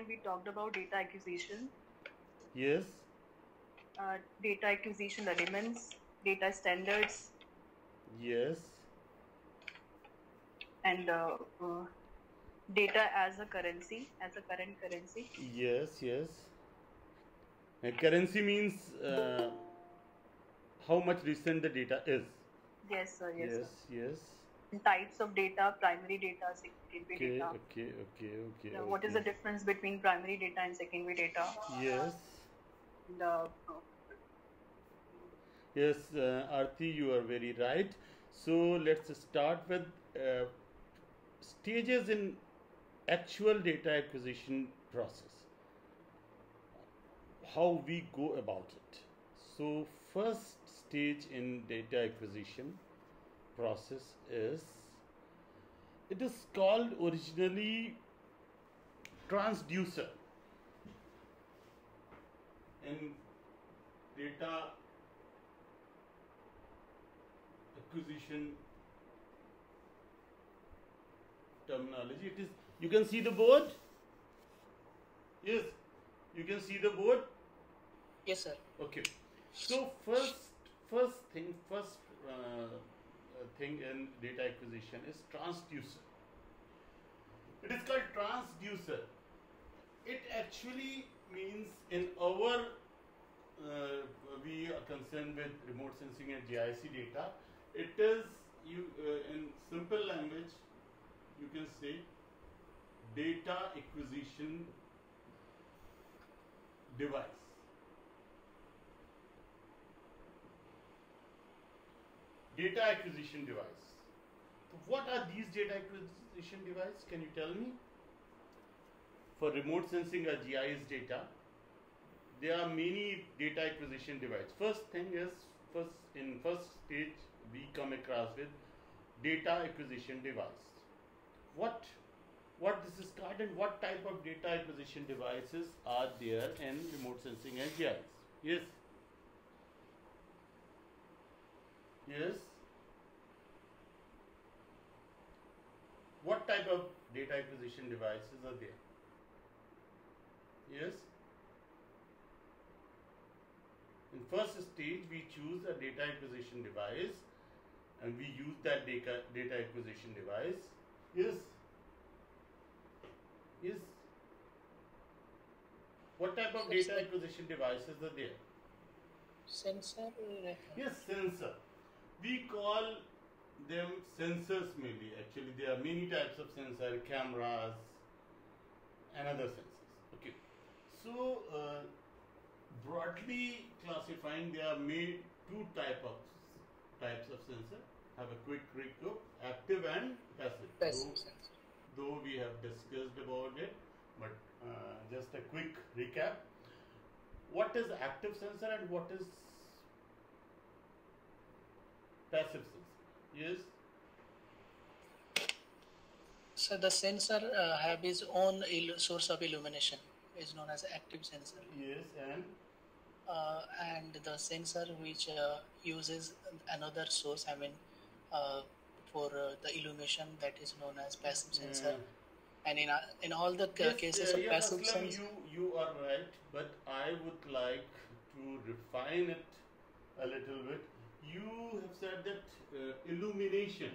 we talked about data acquisition, Yes. data acquisition elements, data standards, Yes. and data as a currency, as a current currency. Yes. Yes. And currency means how much recent the data is. Yes, sir. Yes, Yes. sir. Yes. And types of data, primary data, secondary data. Okay. Now, what is the difference between primary data and secondary data? Yes. And, Yes, Aarti, you are very right. So let's start with stages in actual data acquisition process. How we go about it. So first stage in data acquisition process is, it is called originally transducer. In data acquisition terminology, it is, you can see the board? Yes, you can see the board? Yes, sir. Okay. So first thing in data acquisition is transducer. It is called transducer. It actually means, in our we are concerned with remote sensing and GIS data. It is, you in simple language, you can say data acquisition device. Data acquisition device. So what are these data acquisition devices? Can you tell me? For remote sensing or GIS data, there are many data acquisition devices. First thing is, first stage we come across with data acquisition device. What this is called, and what type of data acquisition devices are there in remote sensing and GIS? Yes. Yes. What type of data acquisition devices are there? Yes. In first stage, we choose a data acquisition device and we use that data acquisition device. Yes. Yes. What type of data acquisition devices are there? Sensor. Yes, sensor. We call them sensors mainly. Actually, there are many types of sensor, cameras, and other sensors. Okay. So, broadly classifying, there are made two types of sensor. Have a quick recap: active and passive. Passive sensor. Though we have discussed about it, but just a quick recap. What is active sensor and what is passive sensor? Yes. So the sensor have its own source of illumination, is known as active sensor. Yes, and the sensor which uses another source, for the illumination, that is known as passive sensor. And in all the cases of passive sensor, you are right, but I would like to refine it a little bit. You have said that illumination.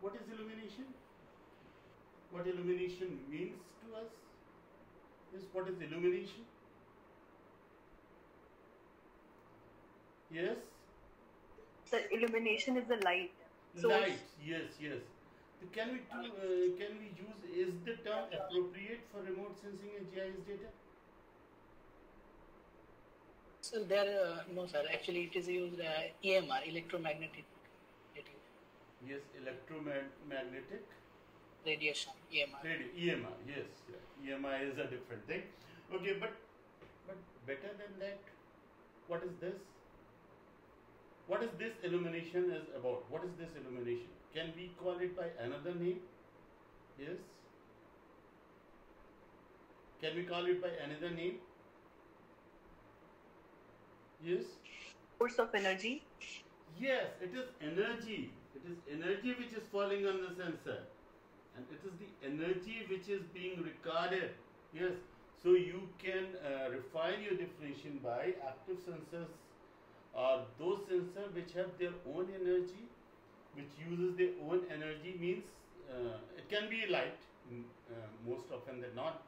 What is illumination? What illumination means to us? Yes, what is illumination? Yes? so illumination is the light. Light, yes. Can we use, is the term appropriate for remote sensing and GIS data? So there, no sir, actually it is used EMR, electromagnetic Yes, electromagnetic radiation, EMR. EMR, yes. EMI is a different thing. Okay, but better than that, what is this? What is this illumination is about? What is this illumination? Can we call it by another name? Yes. Can we call it by another name? Yes. Source of energy. Yes, it is energy. It is energy which is falling on the sensor. and it is the energy which is being recorded. Yes, so you can refine your definition by active sensors or those sensors which have their own energy, which uses their own energy. Means it can be light, most often than not.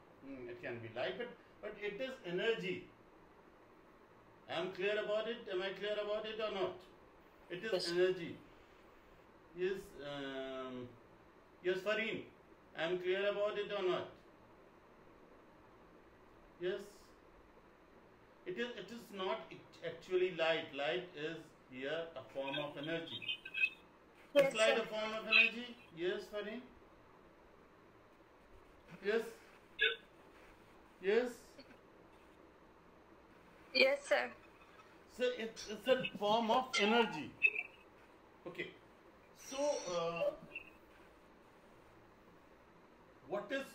It can be light, but it is energy. I am clear about it. Am I clear about it or not? It is Yes. energy. Yes, yes, Fareen. I am clear about it or not? Yes. It is not actually light. Light is here a form of energy. Yes, Is light sir. a form of energy? Yes, Fareen. Yes. Yes. Yes, sir. So it's a form of energy. Okay. So what is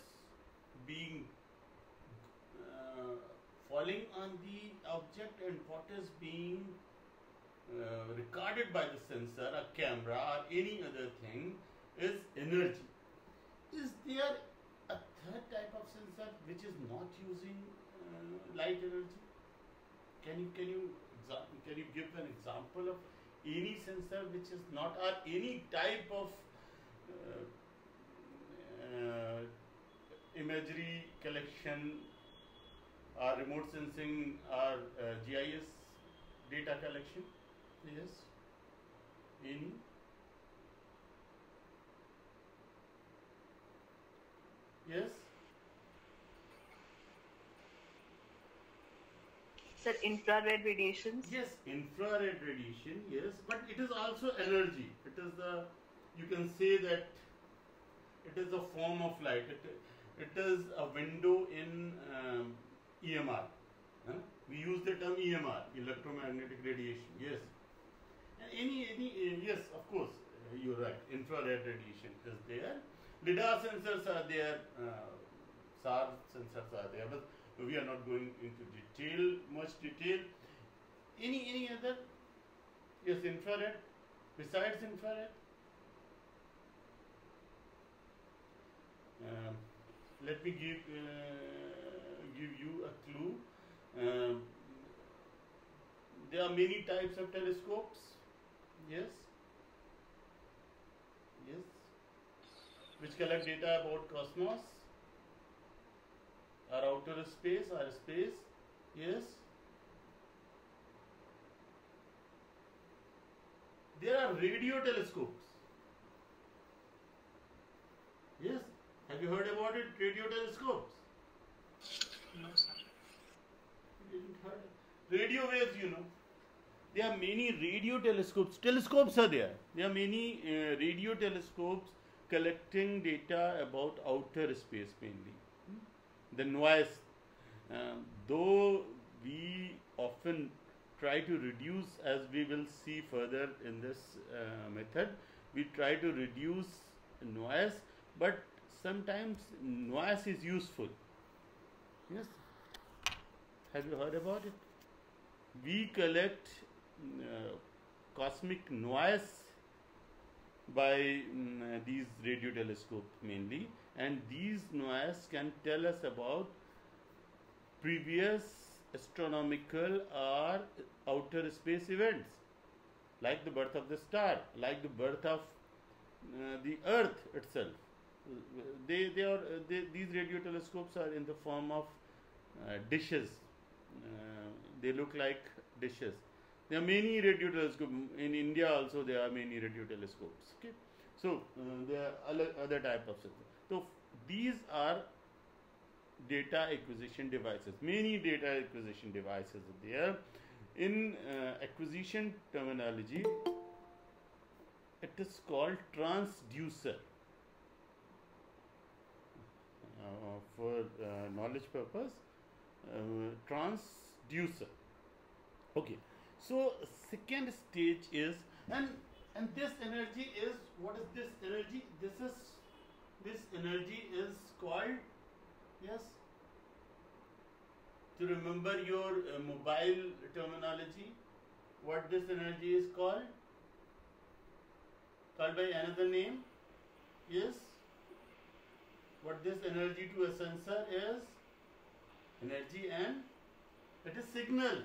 being falling on the object and what is being recorded by the sensor, a camera, or any other thing is energy. Is there a third type of sensor which is not using light energy? Can you give an example of any sensor which is not, or any type of imagery collection or remote sensing or GIS data collection? Yes. Any? Yes. Sir, infrared radiations. Yes, infrared radiation, yes, but it is also energy. It is the, you can say that it is a form of light. It is a window in EMR. Huh? We use the term EMR, electromagnetic radiation, yes. And yes, of course, you're right, infrared radiation is there. LIDAR sensors are there, SAR sensors are there, but we are not going into much detail. Any other? Yes, infrared. Besides infrared, let me give you a clue. There are many types of telescopes. Yes. Yes. Which collect data about cosmos, or outer space, or space. Yes. There are radio telescopes. Yes. Have you heard about it? Radio telescopes. No, sir. You didn't heard it. Radio waves, you know. There are many radio telescopes. Telescopes are there. There are many radio telescopes collecting data about outer space mainly. The noise. Though we often try to reduce, as we will see further in this method, we try to reduce noise, but sometimes noise is useful. Yes. Have you heard about it? We collect cosmic noise by these radio telescopes mainly, and these noise can tell us about previous astronomical or outer space events, like the birth of the star, like the birth of the earth itself. These radio telescopes are in the form of dishes. They look like dishes. There are many radio telescopes. In India also there are many radio telescopes. Okay, so there are other type of sensors. So these are data acquisition devices. Many data acquisition devices are there. In acquisition terminology, it is called transducer. For knowledge purpose, transducer. Okay, so second stage is, and this energy is, what is this energy? This energy is called, yes, to remember your mobile terminology, what this energy is called by another name. Yes, What this energy to a sensor is? Energy, and it is signal.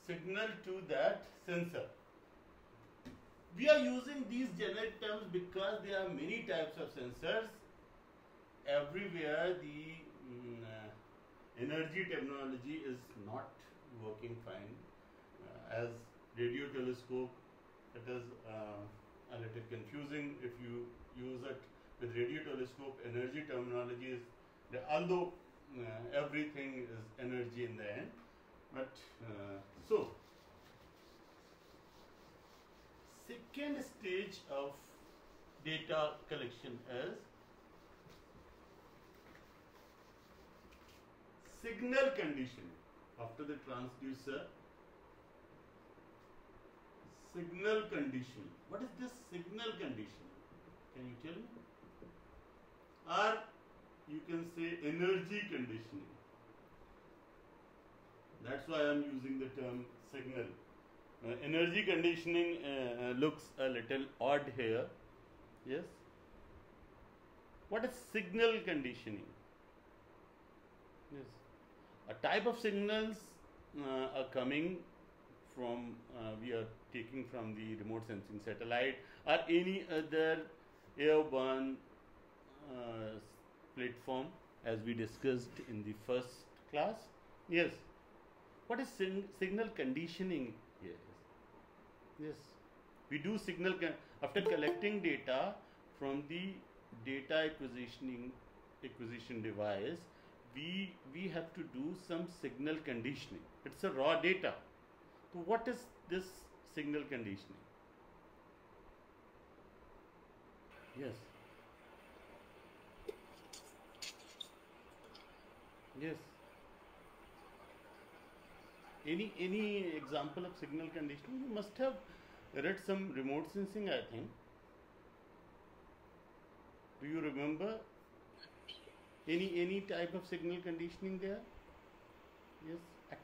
Signal to that sensor. We are using these generic terms because there are many types of sensors. Everywhere the energy terminology is not working fine. As radio telescope, it is a little confusing if you use it with radio telescope. Energy terminology is, although everything is energy in the end, but so second stage of data collection is signal conditioning. After the transducer, signal conditioning. What is this signal conditioning? Can you tell me? Or you can say energy conditioning. That's why I am using the term signal. Energy conditioning looks a little odd here. Yes. What is signal conditioning? Yes. A type of signals are coming from, we are taking from the remote sensing satellite or any other airborne platform, as we discussed in the first class. Yes. What is signal conditioning here? Yes. We do signal after collecting data from the data acquisition device. We have to do some signal conditioning. It's a raw data. So what is this signal conditioning? Yes. Yes. Any example of signal conditioning? You must have read some remote sensing, I think. Do you remember any type of signal conditioning there? Yes.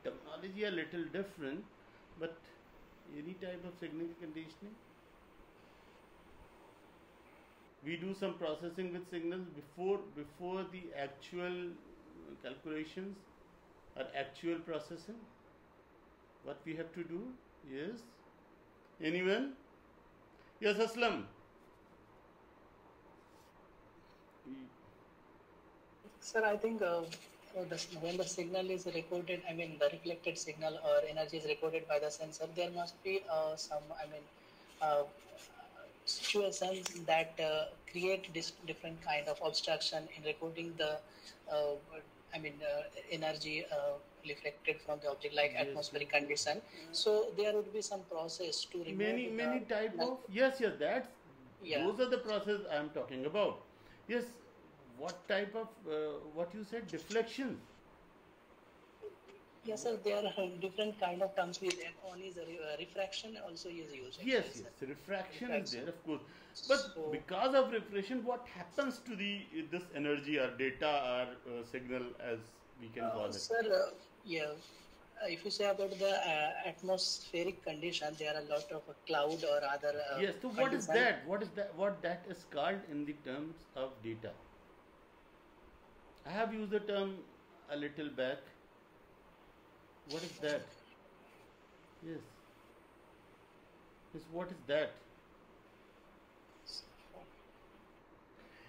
Terminology a little different, but any type of signal conditioning. We do some processing with signals before the actual calculations or actual processing. What we have to do? Yes. Anyone? Yes, Aslam. Sir, I think when the signal is recorded, I mean the reflected signal or energy is recorded by the sensor, there must be some, situations that create this different kind of obstruction in recording the, energy reflected from the object, like atmospheric condition. So there would be some process to remove many type of that's those are the process I am talking about. Yes. What type of what you said, deflection? Yes, sir. There are different kind of terms with that. One is refraction, also is used. Yes. Refraction is there, of course. But so, because of refraction, what happens to this energy or data or signal, as we can call it? Sir, if you say about the atmospheric condition, there are a lot of cloud or other. Yes. So what is that? What that is called in the terms of data? I have used the term a little back. What is that? Yes. Yes. What is that?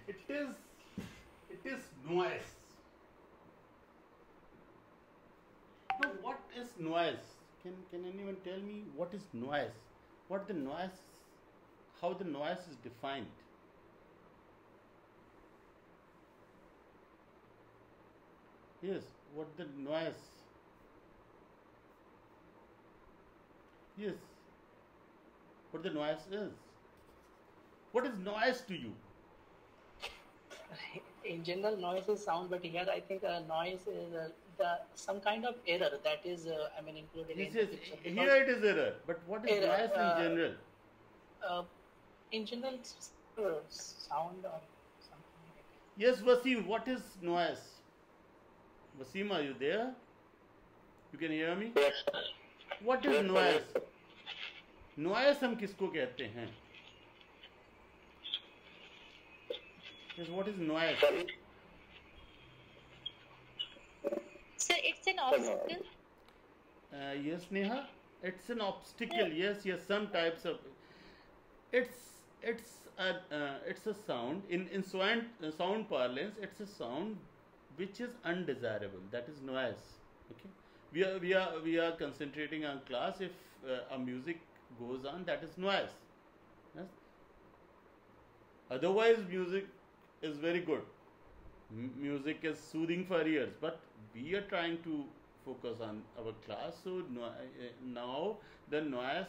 It is noise. Now, what is noise? Can anyone tell me what is noise? What the noise? How the noise is defined? Yes. What the noise? Yes. What the noise is? What is noise to you? In general, noise is sound, but here I think noise is some kind of error that is, included in the picture. Here it is error, but what is noise in general? In general, sound or something like that. Yes, Wasim, what is noise? Wasim, are you there? You can hear me? Yes, sir. What is noise? Noise हम किसको कहते हैं? Yes, what is noise? Sorry. Sir, it's an obstacle. Yes, Neha, it's an obstacle. Yes, yes, some types of it's a sound in sound parlance. It's a sound which is undesirable. That is noise. Okay, we are concentrating on class. If a music goes on, that is noise. Yes. Otherwise, music is very good. Music is soothing for ears, but we are trying to focus on our class. So now the noise,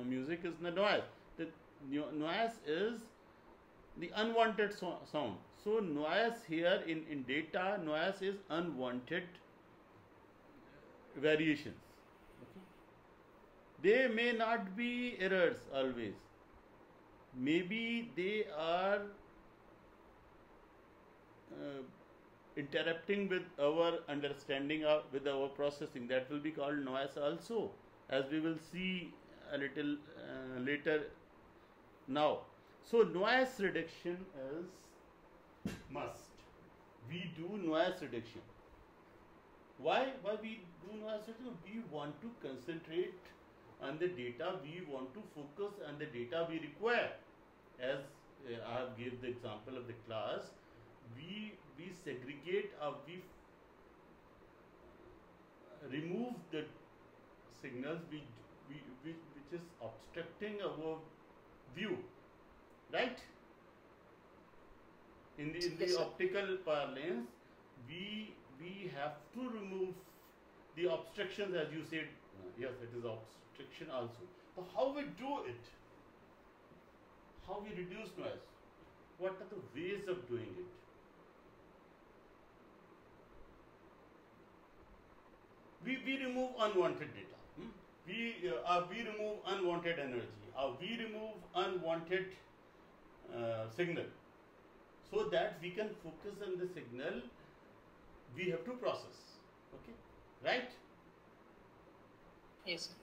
music is the noise. The noise is the unwanted sound. So noise here in data, noise is unwanted variations. Okay? They may not be errors always. Maybe they are interrupting with our understanding with our processing. That will be called noise also, as we will see a little later now. So noise reduction is must. We do noise reduction. Why we do noise reduction? We want to concentrate on the data. We want to focus on the data we require. As I have gave the example of the class, we segregate or we remove the signals which is obstructing our view, right? In the Yes, sir. optical parlance, we have to remove the obstructions, as you said. Yes, it is obstruction also. So how we do it? How we reduce noise? What are the ways of doing it? We remove unwanted data. We remove unwanted energy. We remove unwanted signal, so that we can focus on the signal we have to process. Okay, right? Yes, sir.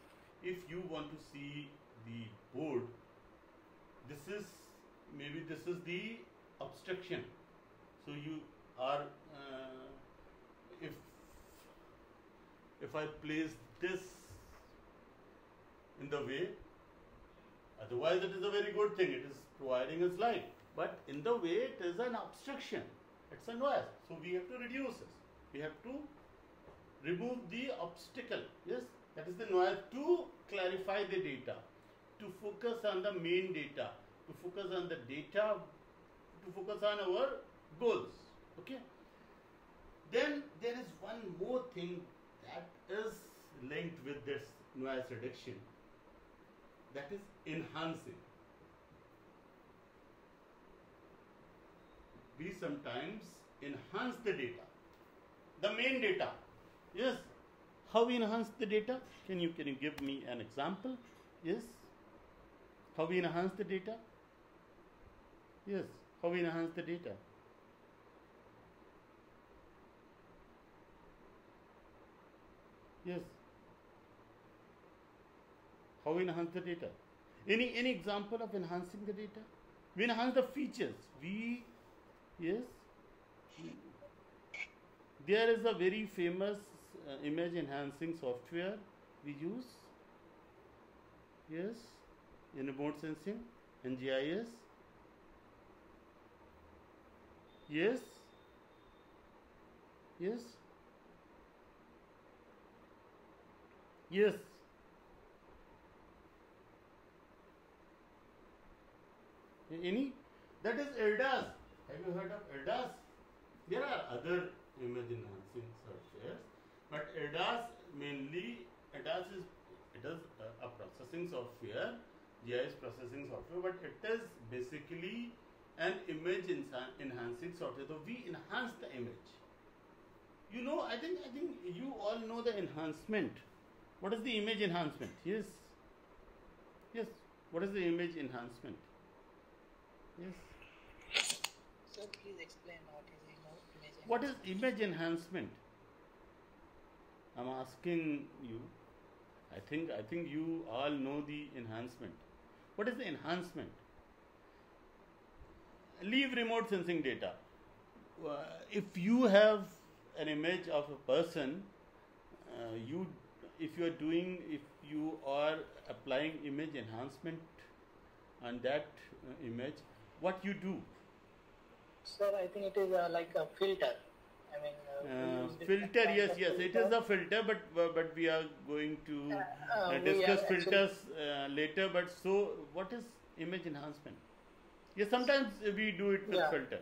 If you want to see the board, this is the obstruction. So you are if I place this in the way, otherwise it is a very good thing. It is providing us light. But in the way, it is an obstruction. It's a noise. So we have to reduce it. We have to remove the obstacle. Yes, that is the noise, to clarify the data, to focus on the main data, to focus on the data, to focus on our goals. Okay. Then there is one more thing that is linked with this noise reduction. That is enhancing. We sometimes enhance the data, the main data. Yes. How we enhance the data? Can you give me an example? Yes. How we enhance the data? Yes. How we enhance the data? Yes. How we enhance the data? Any example of enhancing the data? We enhance the features. Yes. There is a very famous image enhancing software we use. Yes. In remote sensing and GIS. Yes. Yes. Yes. Any? That is ELDAS. Have you heard of ELDAS? There are other image enhancing softwares, but ELDAS mainly, ELDAS is a processing software, GIS processing software, but it is basically an image enhancing software. So we enhance the image. You know, I think you all know the enhancement. What is the image enhancement? Yes. Yes. What is the image enhancement? Yes. Sir, please explain what is image. What is image enhancement? I'm asking you. I think you all know the enhancement. What is the enhancement? leave remote sensing data. If you have an image of a person, if you are applying image enhancement on that image, what you do? Sir, I think it is like a filter. I mean, we use different Filter, kinds yes, of yes, it filter. is a filter, but we are going to we discuss are actually- filters later. But so, what is image enhancement? Yes, sometimes we do it with Yeah. filter.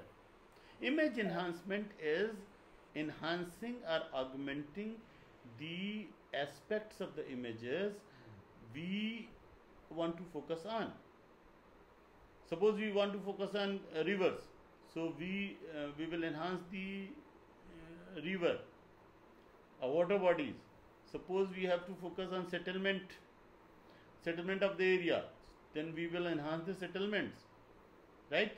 Image enhancement is enhancing or augmenting the aspects of the images we want to focus on. Suppose we want to focus on rivers, so we will enhance the river, water bodies. Suppose we have to focus on settlement of the area, then we will enhance the settlements, right?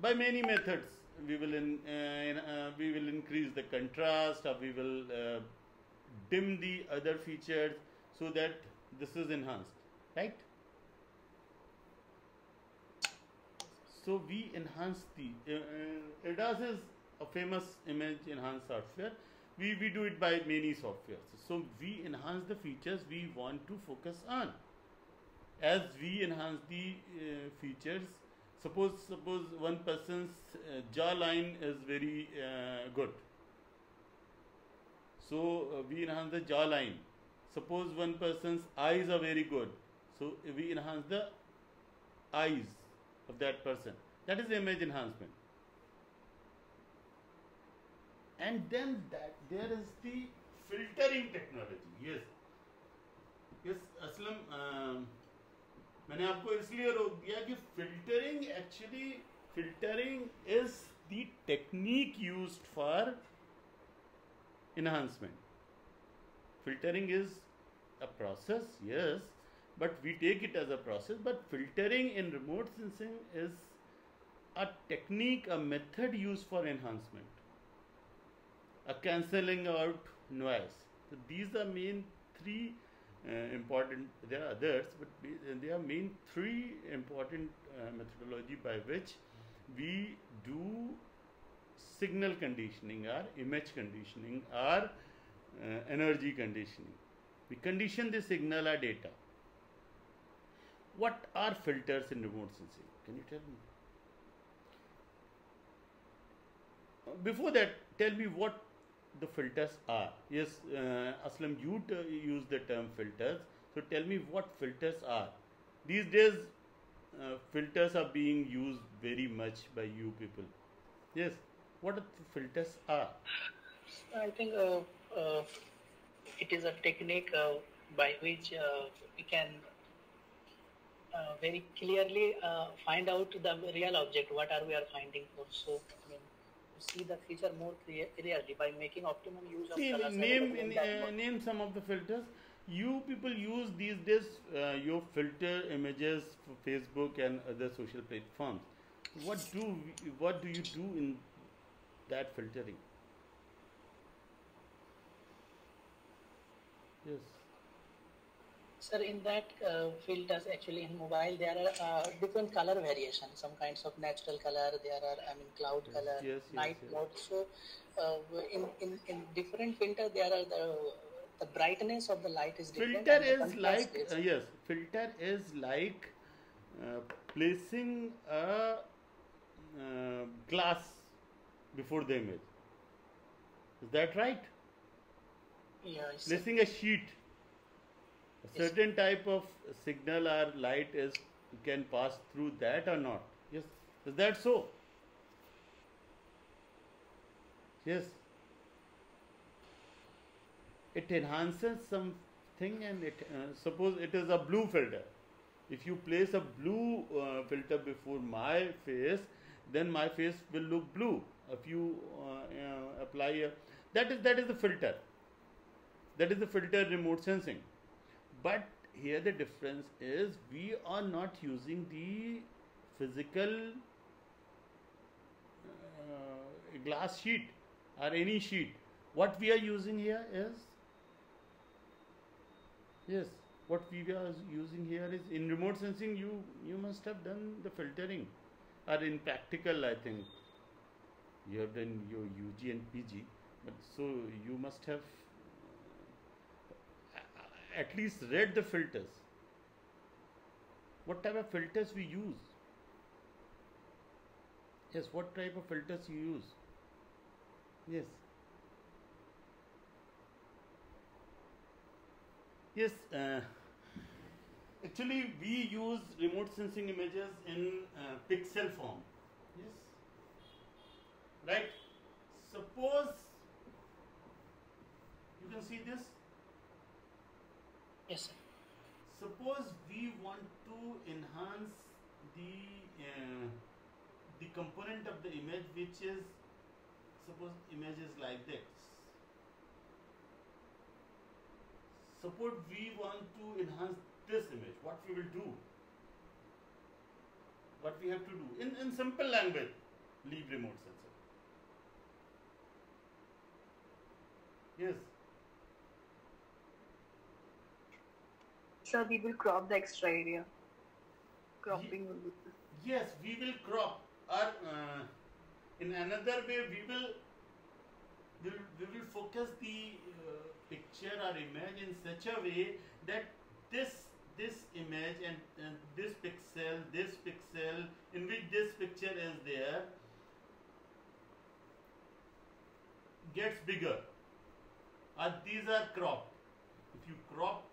By many methods, we will increase the contrast, or we will dim the other features so that this is enhanced, right? So we enhance the ADAS is a famous image enhance software. We do it by many softwares. So we enhance the features we want to focus on. As we enhance the features, suppose one person's jawline is very good. So we enhance the jawline. Suppose one person's eyes are very good. So we enhance the eyes of that person. That is image enhancement. And then there is the filtering technology. Yes, Aslam, मैंने आपको इसलिए रोक दिया कि filtering is the technique used for enhancement. Filtering is a process, yes, but we take it as a process. But filtering in remote sensing is a technique, a method used for enhancement, a cancelling out noise. So these are main three important. There are others, but there are main three important methodology by which we do signal conditioning or image conditioning or energy conditioning. We condition the signal or data. What are filters in remote sensing? Can you tell me? Before that, tell me what the filters are. Yes, Aslam, you use the term filters. So tell me what filters are. These days, filters are being used very much by you people. Yes, what the filters are? I think it is a technique by which we can very clearly find out the real object, what are we are finding for. So, I mean, to see the feature more clearly by making optimum use of colors. Name some of the filters. You people use these days your filter images for Facebook and other social platforms. What do you do in that filtering? Yes. Sir, in that filters, actually in mobile there are different color variations. Some kinds of natural color. There are, cloud color, night mode. So in different filter there are the brightness of the light is different. Filter is like filter is like placing a glass before the image. Is that right? Yes. Placing a sheet. A certain type of signal or light can pass through that or not. Yes. Is that so? Yes. It enhances something, and suppose it is a blue filter. If you place a blue filter before my face, then my face will look blue. If you apply that is the filter. That is the filter remote sensing. But here the difference is we are not using the physical glass sheet or any sheet. What we are using here is in remote sensing you must have done the filtering. are in practical, I think you have done your UG and PG, but so you must have at least read the filters. What type of filters we use? Yes, what type of filters you use? Yes. Yes, actually we use remote sensing images in pixel form. Yes. Right. Suppose you can see this. Yes, sir. Suppose we want to enhance the component of the image, which is, suppose image is like this. Suppose we want to enhance this image. What we will do? What we have to do in simple language? Leave remote sensor. Yes. So we will crop the extra area. Cropping will be. Yes, we will crop. Or in another way, we will focus the picture or image in such a way that this image and this pixel in which this picture is there gets bigger. Or these are cropped. If you crop,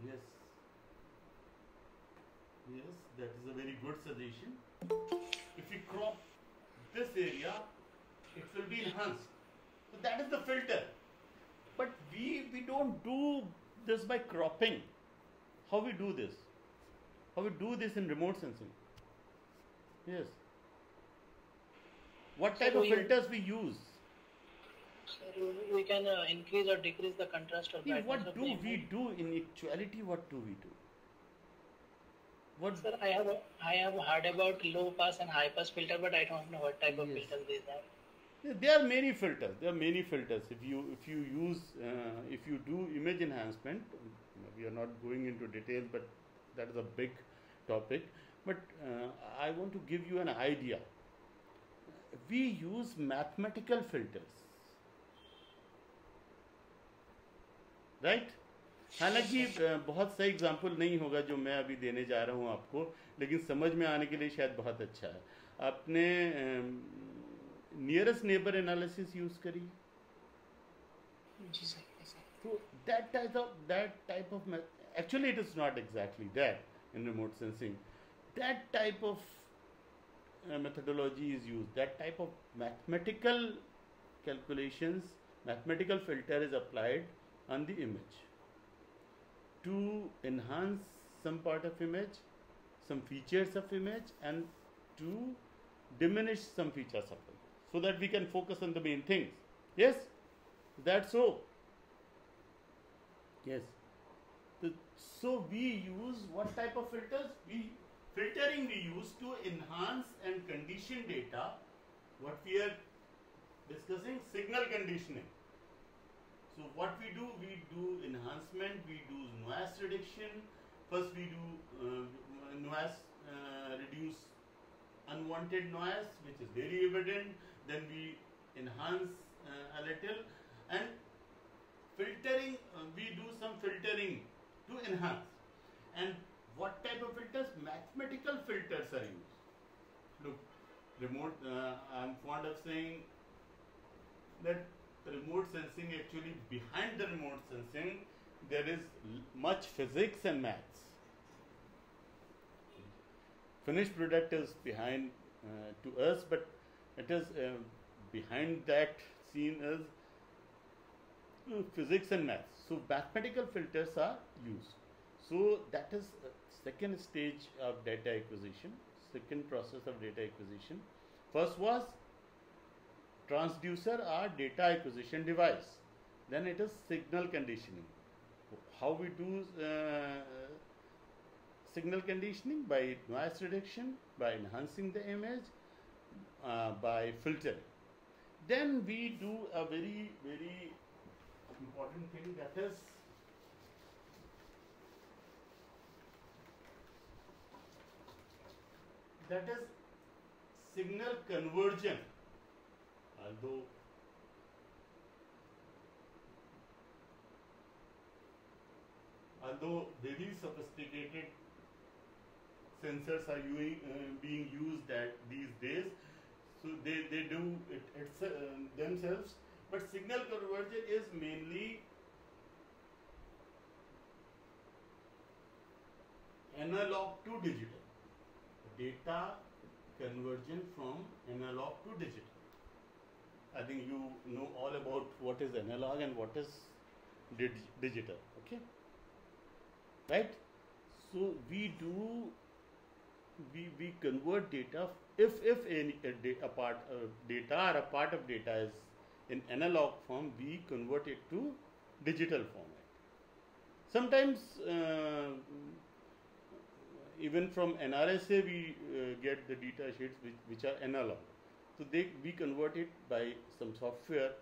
yes, that is a very good suggestion. If we crop this area, it will be enhanced. So that is the filter. But we don't do this by cropping. How we do this? How we do this in remote sensing? Yes. What type of filters we use? So we can increase or decrease the contrast or brightness. What do we do in actuality? What do we do? What? Sir, I have heard about low pass and high pass filter, but I don't know what type of filters these are. There are many filters. If you do image enhancement, we are not going into details, but that is a big topic. But I want to give you an idea. We use mathematical filters, right? हालांकि बहुत सही example नहीं होगा जो मैं अभी देने जा रहा हूँ आपको, लेकिन समझ में आने के लिए शायद बहुत अच्छा है. आपने नियरेस्ट नेबर एनालिसिस यूज करी? जी sir. So that type of actually it is not exactly that in remote sensing. That type of methodology is used. That type of mathematical calculations, mathematical filter is applied on the image to enhance some part of image, some features of image, and to diminish some features of it, so that we can focus on the main things. Yes, that's so. Yes. So we use what type of filters? Filtering we use to enhance and condition data. What we are discussing, signal conditioning. So what we do enhancement, we do noise reduction. First we do reduce unwanted noise, which is very evident. Then we enhance a little, and filtering, we do some filtering to enhance. And what type of filters? Mathematical filters are used. Look, remote, I'm fond of saying that remote sensing, actually behind the remote sensing there is much physics and maths. Finished product is behind to us, but it is behind that scene is physics and maths. So mathematical filters are used. So that is second stage of data acquisition, second process of data acquisition. First was transducer or data acquisition device. Then it is signal conditioning. How we do signal conditioning? By noise reduction, by enhancing the image, by filtering. Then we do a very, very important thing, that is that is signal conversion. Although very sophisticated sensors are being used these days, so they do it themselves, but signal conversion is mainly analog to digital, data conversion from analog to digital. I think you know all about what is analog and what is digital, okay? Right? So we convert data, if any data or a part of data is in analog form, we convert it to digital format. Sometimes even from NRSA we get the data sheets which are analog. So we convert it by some software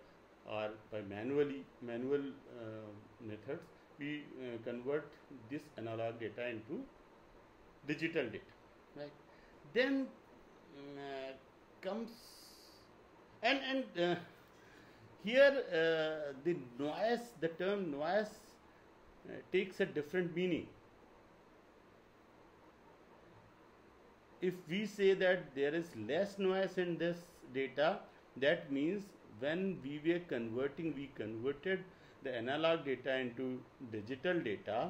or by manual methods. We convert this analog data into digital data, right? Then comes and here the term noise takes a different meaning. If we say that there is less noise in this data, that means when we were converting, we converted the analog data into digital data.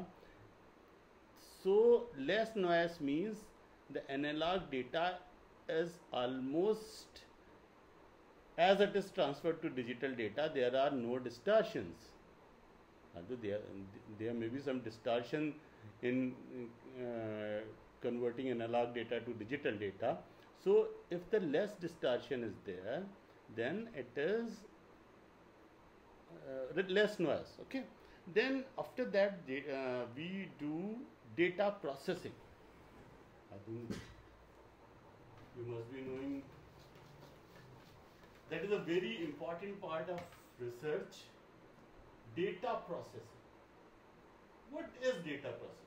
So less noise means the analog data is almost, as it is transferred to digital data, there are no distortions. Although there may be some distortion in converting analog data to digital data. So if the less distortion is there, then it is less noise, okay? Then after that we do data processing. I think you must be knowing that is a very important part of research. Data processing. What is data processing?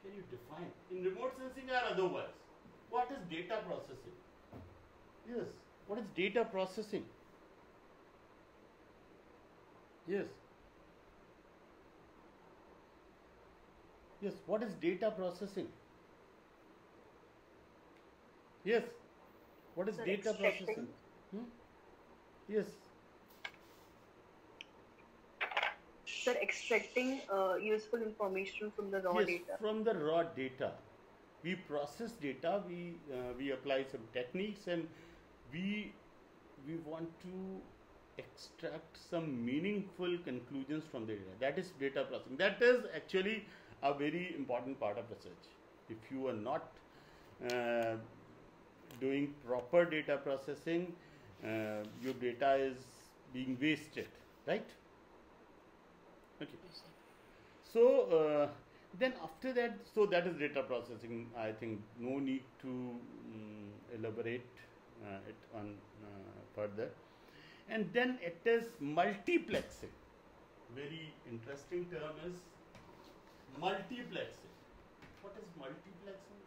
Can you define in remote sensing or otherwise? What is data processing? Yes, what is data processing? Yes. Yes, what is data processing? Yes, what is data processing? Yes. Sir, extracting useful information from the raw data. From the raw data. We process data, we apply some techniques, and we want to extract some meaningful conclusions from the data. That is data processing. That is actually a very important part of research. If you are not doing proper data processing, your data is being wasted, right? Okay. So then after that, so that is data processing. I think no need to elaborate it on further. And then it is multiplexing. Very interesting term is multiplexing. What is multiplexing?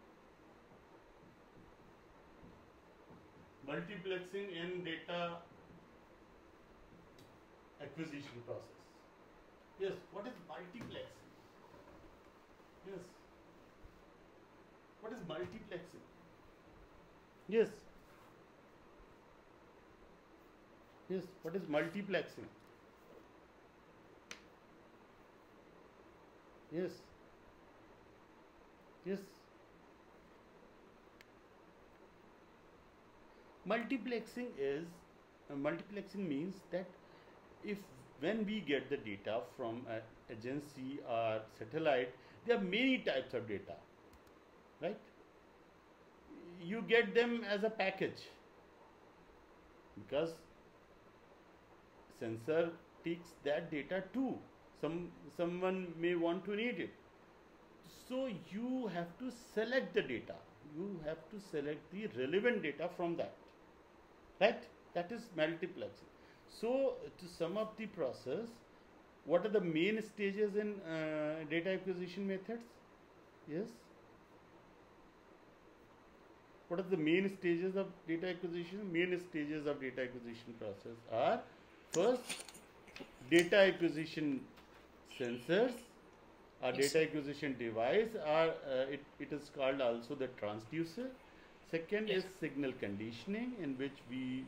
Multiplexing in data acquisition process. Yes, what is multiplexing? Yes. What is multiplexing? Yes. Yes, what is multiplexing? Yes. Yes. Multiplexing means that when we get the data from an agency or satellite, there are many types of data, right? You get them as a package because sensor takes that data too. Someone may want to need it. So you have to select the data. You have to select the relevant data from that, right? That is multiplexing. So to sum up the process, what are the main stages in data acquisition methods? Yes. What are the main stages of data acquisition? Main stages of data acquisition process are, first, data acquisition sensors or Yes, data sir. acquisition device, or it is called also the transducer. Second Yes. is signal conditioning, in which we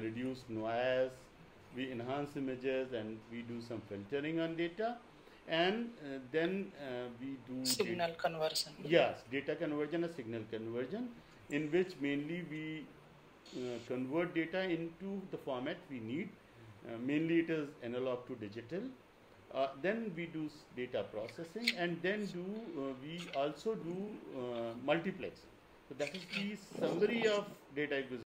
reduce noise, we enhance images, and we do some filtering on data. And then we do Signal conversion. yes, data conversion or signal conversion, in which mainly we convert data into the format we need. Mainly it is analog to digital. Then we do data processing, and then we also do multiplex. So that is the summary of data acquisition.